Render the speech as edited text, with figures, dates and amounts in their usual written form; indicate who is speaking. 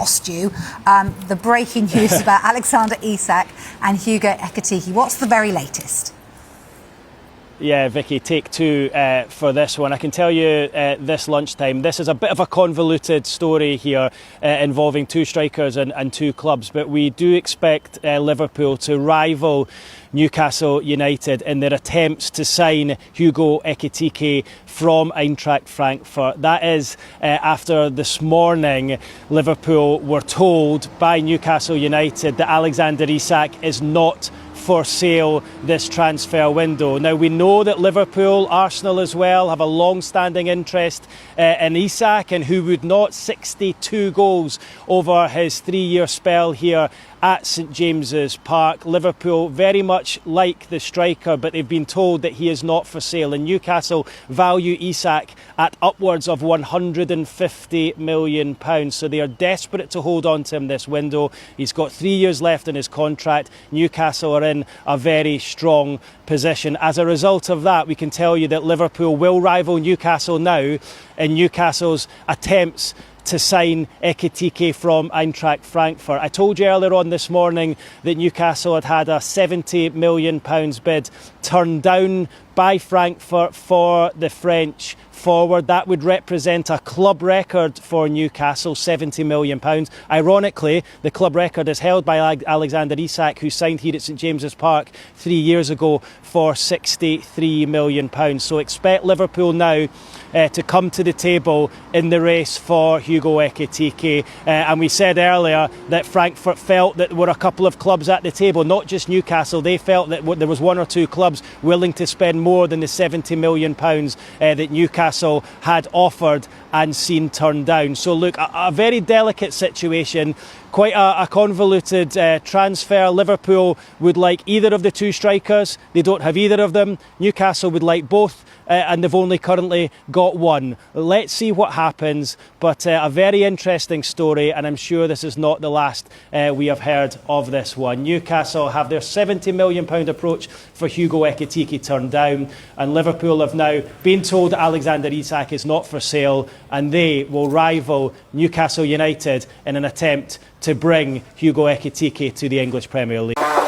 Speaker 1: lost you. The breaking news about Alexander Isak and Hugo Ekitike. What's the very latest?
Speaker 2: Yeah, Vicky, take two for this one. I can tell you this lunchtime, this is a bit of a convoluted story here involving two strikers and two clubs, but we do expect Liverpool to rival Newcastle United in their attempts to sign Hugo Ekitike from Eintracht Frankfurt. That is after this morning Liverpool were told by Newcastle United that Alexander Isak is not for sale this transfer window. Now, we know that Liverpool, Arsenal as well, have a long-standing interest in Isak, and who would not. 62 goals over his 3-year spell here at St James's Park. Liverpool very much like the striker, but they've been told that he is not for sale, and Newcastle value Isak at upwards of £150 million. So they are desperate to hold on to him this window. He's got 3 years left in his contract. Newcastle are in a very strong position. As a result of that, we can tell you that Liverpool will rival Newcastle now in Newcastle's attempts to sign Ekitike from Eintracht Frankfurt. I told you earlier on this morning that Newcastle had a £70 million bid turned down by Frankfurt for the French forward. That would represent a club record for Newcastle, £70 million. Ironically, the club record is held by Alexander Isak, who signed here at St James's Park 3 years ago for £63 million. So expect Liverpool now to come to the table in the race for Hugo Ekitike. And we said earlier that Frankfurt felt that there were a couple of clubs at the table, not just Newcastle. They felt that there was one or two clubs willing to spend more than the £70 million that Newcastle had offered and seen turned down. So look, a very delicate situation, quite a convoluted transfer. Liverpool would like either of the two strikers. They don't have either of them. Newcastle would like both, and they've only currently got one. Let's see what happens, but a very interesting story, and I'm sure this is not the last we have heard of this one. Newcastle have their £70 million approach for Hugo Ekitike turned down, and Liverpool have now been told that Alexander Isak is not for sale, and they will rival Newcastle United in an attempt to bring Hugo Ekitike to the English Premier League.